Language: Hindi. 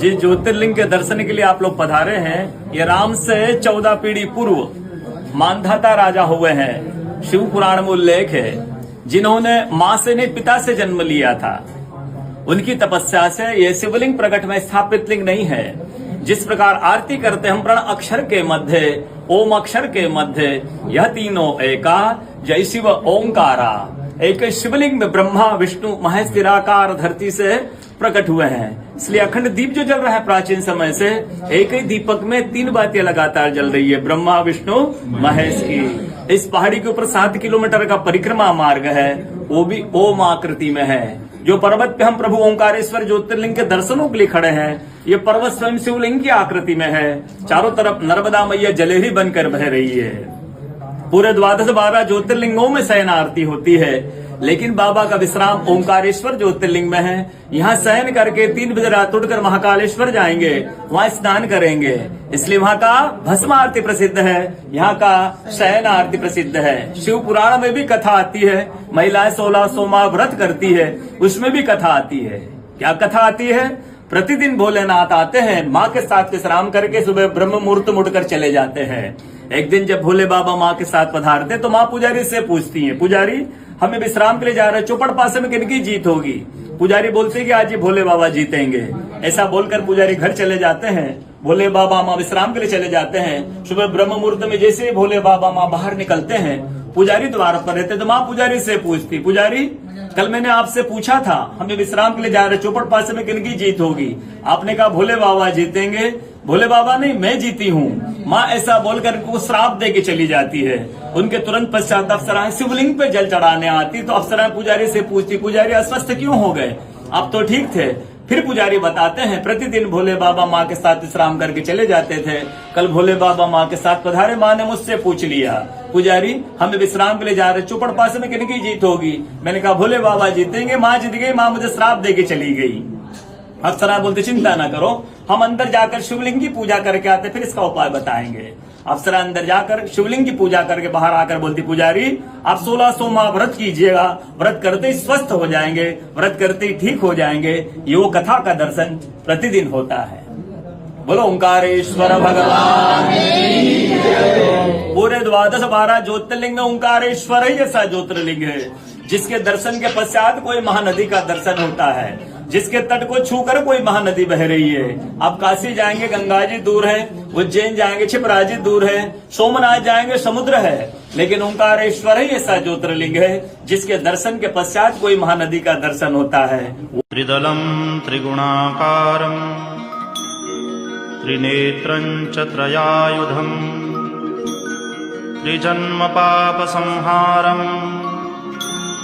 जिस ज्योतिर्लिंग के दर्शन के लिए आप लोग पधारे हैं, ये राम से 14 पीढ़ी पूर्व मानधाता राजा हुए हैं। शिव पुराण में उल्लेख है, जिन्होंने मां से नहीं पिता से जन्म लिया था। उनकी तपस्या से ये शिवलिंग प्रकट में स्थापित लिंग नहीं है। जिस प्रकार आरती करते हम प्रण अक्षर के मध्य, ओम अक्षर के मध्य, यह तीनों एका, जय शिव ओंकारा। एक शिवलिंग में ब्रह्मा विष्णु महेश निराकार धरती से प्रकट हुए हैं। इसलिए अखंड दीप जो जल रहा है प्राचीन समय से, एक ही दीपक में 3 बातियां लगातार जल रही है, ब्रह्मा विष्णु महेश की। इस पहाड़ी के ऊपर 7 किलोमीटर का परिक्रमा मार्ग है, वो भी ओम आकृति में है। जो पर्वत पे हम प्रभु ओंकारेश्वर ज्योतिर्लिंग के दर्शनों के लिए खड़े हैं, ये पर्वत स्वयं शिवलिंग की आकृति में है। चारों तरफ नर्मदा मैया जलेहरी बनकर बह रही है। पूरे 12 ज्योतिर्लिंगों में शयन आरती होती है, लेकिन बाबा का विश्राम ओंकारेश्वर ज्योतिर्लिंग में है। यहाँ शयन करके 3 बजे रात उठकर महाकालेश्वर जाएंगे, वहाँ स्नान करेंगे। इसलिए वहाँ का भस्म आरती प्रसिद्ध है, यहाँ का शयन आरती प्रसिद्ध है। शिव पुराण में भी कथा आती है, महिलाएं 16 सोमवार व्रत करती है, उसमें भी कथा आती है। क्या कथा आती है? प्रतिदिन भोलेनाथ आते हैं, माँ के साथ विश्राम करके सुबह ब्रह्म मुहूर्त मुड़कर चले जाते हैं। एक दिन जब भोले बाबा माँ के साथ पधारते तो माँ पुजारी से पूछती है, पुजारी हमें विश्राम के लिए जा रहे हैं, चौपड़ पासे में किनकी जीत होगी? पुजारी बोलते कि आज ही भोले बाबा जीतेंगे। ऐसा बोलकर पुजारी घर चले जाते हैं। भोले बाबा माँ विश्राम के लिए चले जाते हैं। सुबह ब्रह्म मुहूर्त में जैसे ही भोले बाबा माँ बाहर निकलते हैं, पुजारी द्वार पर रहते तो माँ पुजारी से पूछती, पुजारी कल मैंने आपसे पूछा था, हमें विश्राम के लिए जा रहे, चौपड़ पासे में किनकी जीत होगी? आपने कहा भोले बाबा जीतेंगे। भोले बाबा नहीं, मैं जीती हूँ। माँ ऐसा बोलकर उनको श्राप दे के चली जाती है। उनके तुरंत पश्चात अप्सराएं शिवलिंग पे जल चढ़ाने आती तो अप्सराएं पुजारी से पूछती, पुजारी अस्वस्थ क्यों हो गए? आप तो ठीक थे। फिर पुजारी बताते हैं, प्रतिदिन भोले बाबा माँ के साथ विश्राम करके चले जाते थे। कल भोले बाबा माँ के साथ पधारे, माँ ने मुझसे पूछ लिया, पुजारी हमें विश्राम के लिए जा रहे, चौपड़ पासे में किनकी जीत होगी? मैंने कहा भोले बाबा जीतेंगे। माँ जीत गई, माँ मुझे श्राप दे के चली गई। अप्सरा बोलते चिंता ना करो, हम अंदर जाकर शिवलिंग की पूजा करके आते, फिर इसका उपाय बताएंगे। अप्सरा अंदर जाकर शिवलिंग की पूजा करके बाहर आकर बोलती, पुजारी आप 16 सोमवार व्रत कीजिएगा, व्रत करते ही स्वस्थ हो जाएंगे, व्रत करते ही ठीक हो जाएंगे। ये वो कथा का दर्शन प्रतिदिन होता है। बोलो ओंकारेश्वर भगवान। पूरे 12 ज्योतिर्लिंग में ओंकारेश्वर ही ऐसा ज्योतिर्लिंग है जिसके दर्शन के पश्चात कोई महानदी का दर्शन होता है, जिसके तट को छूकर कोई महानदी बह रही है। आप काशी जाएंगे, गंगा जी दूर है, उज्जैन जाएंगे, क्षिप्रा जी दूर है, सोमनाथ जाएंगे, समुद्र है, लेकिन ओंकारेश्वर ही ऐसा ज्योतिर्लिंग है जिसके दर्शन के पश्चात कोई महानदी का दर्शन होता है। त्रिदलम त्रिगुणाकारम त्रिनेत्रं च त्रयायुधम त्रिजन्म पाप संहारम